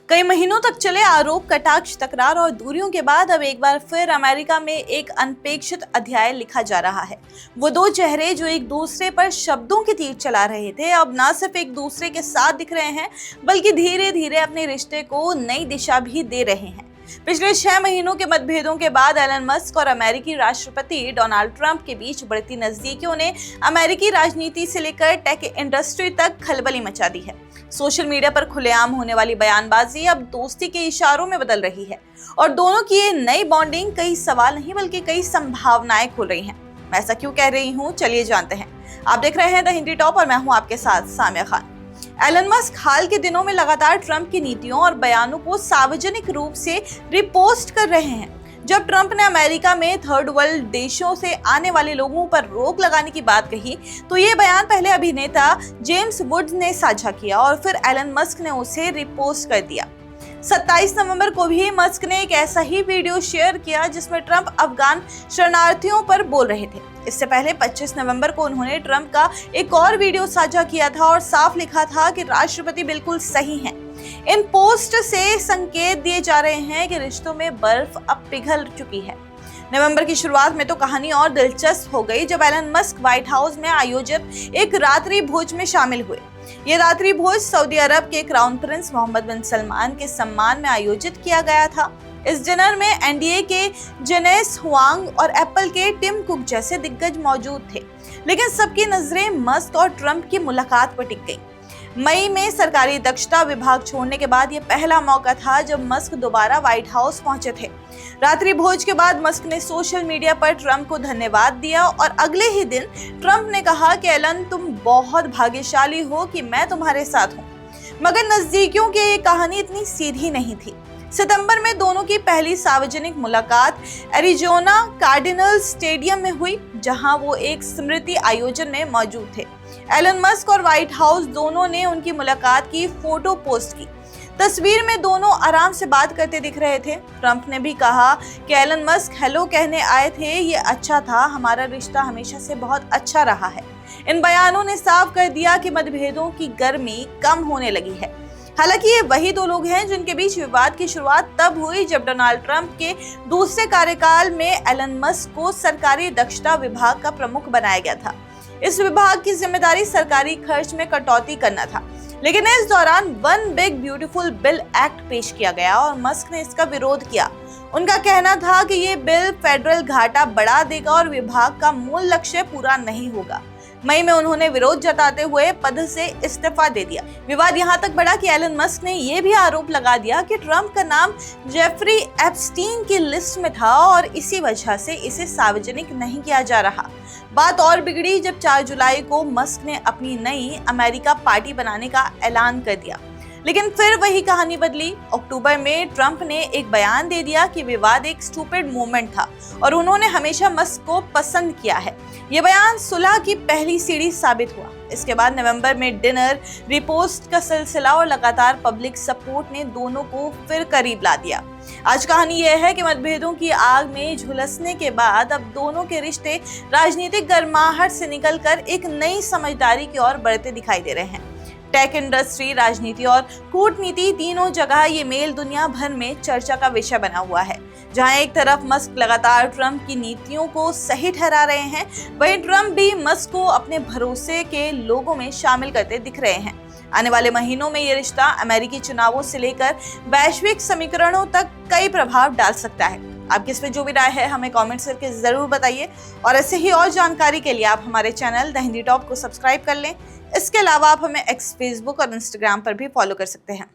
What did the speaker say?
कई महीनों तक चले आरोप, कटाक्ष, तकरार और दूरियों के बाद अब एक बार फिर अमेरिका में एक अनपेक्षित अध्याय लिखा जा रहा है। वो दो चेहरे जो एक दूसरे पर शब्दों के तीर चला रहे थे, अब न सिर्फ एक दूसरे के साथ दिख रहे हैं, बल्कि धीरे धीरे अपने रिश्ते को नई दिशा भी दे रहे हैं। पिछले 6 महीनों के मतभेदों के बाद एलन मस्क और अमेरिकी राष्ट्रपति डोनाल्ड ट्रंप के बीच बढ़ती नजदीकियों ने अमेरिकी राजनीति से लेकर टेक इंडस्ट्री तक खलबली मचा दी है। सोशल मीडिया पर खुलेआम होने वाली बयानबाजी अब दोस्ती के इशारों में बदल रही है और दोनों की ये नई बॉन्डिंग कई सवाल नहीं बल्कि कई संभावनाएं खोल रही है। मैं ऐसा क्यों कह रही हूँ, चलिए जानते हैं। आप देख रहे हैं द हिंदी टॉप और मैं हूँ आपके साथ सामिया खान। एलन मस्क हाल के दिनों में लगातार ट्रंप की नीतियों और बयानों को सार्वजनिक रूप से रिपोस्ट कर रहे हैं। जब ट्रंप ने अमेरिका में थर्ड वर्ल्ड देशों से आने वाले लोगों पर रोक लगाने की बात कही, तो ये बयान पहले अभिनेता जेम्स वुड्स ने साझा किया और फिर एलन मस्क ने उसे रिपोस्ट कर दिया। 27 नवंबर को भी मस्क ने एक ऐसा ही वीडियो शेयर किया जिसमें ट्रंप अफगान शरणार्थियों पर बोल रहे थे। इससे पहले 25 नवंबर को उन्होंने ट्रंप का एक और वीडियो साझा किया था और साफ लिखा था कि राष्ट्रपति बिल्कुल सही हैं। इन पोस्ट से संकेत दिए जा रहे हैं कि रिश्तों में बर्फ अब पिघल चुकी है। नवंबर की शुरुआत में तो कहानी और दिलचस्प हो गई जब एलन मस्क व्हाइट हाउस में आयोजित एक रात्रि भोज में शामिल हुए। ये रात्रि भोज सऊदी अरब के क्राउन प्रिंस मोहम्मद बिन सलमान के सम्मान में आयोजित किया गया था। इस डिनर में एनडीए के जेनेस हुआंग और एप्पल के टिम कुक जैसे दिग्गज मौजूद थे, लेकिन सबकी नजरें मस्क और ट्रंप की मुलाकात पर टिक गई। मई में सरकारी दक्षता विभाग छोड़ने के बाद ये पहला मौका था जब मस्क दोबारा व्हाइट हाउस पहुंचे थे। रात्रि भोज के बाद मस्क ने सोशल मीडिया पर ट्रंप को धन्यवाद दिया और अगले ही दिन ट्रंप ने कहा कि एलन, तुम बहुत भाग्यशाली हो कि मैं तुम्हारे साथ हूं। मगर नजदीकियों की ये कहानी इतनी सीधी नहीं थी। सितंबर में दोनों की पहली सार्वजनिक मुलाकात एरिजोना कार्डिनल्स स्टेडियम में हुई, जहां वो एक स्मृति आयोजन में मौजूद थे। एलन मस्क और व्हाइट हाउस दोनों ने उनकी मुलाकात की फोटो पोस्ट की। तस्वीर में दोनों आराम से बात करते दिख रहे थे। ट्रंप ने भी कहा कि एलन मस्क हेलो कहने आए थे, ये अच्छा था, हमारा रिश्ता हमेशा से बहुत अच्छा रहा है। इन बयानों ने साफ कर दिया कि मतभेदों की गर्मी कम होने लगी है। हालांकि ये वही दो लोग हैं जिनके बीच विवाद की शुरुआत तब हुई जब डोनाल्ड ट्रंप के दूसरे कार्यकाल में एलन मस्क को सरकारी दक्षता विभाग का प्रमुख बनाया गया था। इस विभाग की जिम्मेदारी सरकारी खर्च में कटौती करना था, लेकिन इस दौरान one big beautiful bill act पेश किया गया और मस्क ने इसका विरोध किया। उनका कहना था कि ये बिल फेडरल घाटा बढ़ा देगा और विभाग का मूल लक्ष्य पूरा नहीं होगा। मई में उन्होंने विरोध जताते हुए पद से इस्तीफा दे दिया। विवाद यहाँ तक बढ़ा कि एलन मस्क ने यह भी आरोप लगा दिया कि ट्रंप का नाम जेफरी एप्स्टीन की लिस्ट में था और इसी वजह से इसे सार्वजनिक नहीं किया जा रहा। बात और बिगड़ी जब 4 जुलाई को मस्क ने अपनी नई अमेरिका पार्टी बनाने का ऐलान कर दिया, लेकिन फिर वही कहानी बदली। अक्टूबर में ट्रंप ने एक बयान दे दिया कि विवाद एक स्टूपिड मूवमेंट था और उन्होंने हमेशा मस्क को पसंद किया है। ये बयान सुलह की पहली सीढ़ी साबित हुआ। इसके बाद नवंबर में डिनर, रिपोस्ट का सिलसिला और लगातार पब्लिक सपोर्ट ने दोनों को फिर करीब ला दिया। आज कहानी यह है कि मतभेदों की आग में झुलसने के बाद अब दोनों के रिश्ते राजनीतिक गर्माहट से निकलकर एक नई समझदारी की ओर बढ़ते दिखाई दे रहे हैं। टेक इंडस्ट्री, राजनीति और कूटनीति, तीनों जगह ये मेल दुनिया भर में चर्चा का विषय बना हुआ है। जहां एक तरफ मस्क लगातार ट्रंप की नीतियों को सही ठहरा रहे हैं, वहीं ट्रंप भी मस्क को अपने भरोसे के लोगों में शामिल करते दिख रहे हैं। आने वाले महीनों में ये रिश्ता अमेरिकी चुनावों से लेकर वैश्विक समीकरणों तक कई प्रभाव डाल सकता है। आपकी इस पे जो भी राय है हमें कमेंट्स करके जरूर बताइए और ऐसे ही और जानकारी के लिए आप हमारे चैनल द हिंदी टॉप को सब्सक्राइब कर लें। इसके अलावा आप हमें एक्स, फेसबुक और इंस्टाग्राम पर भी फॉलो कर सकते हैं।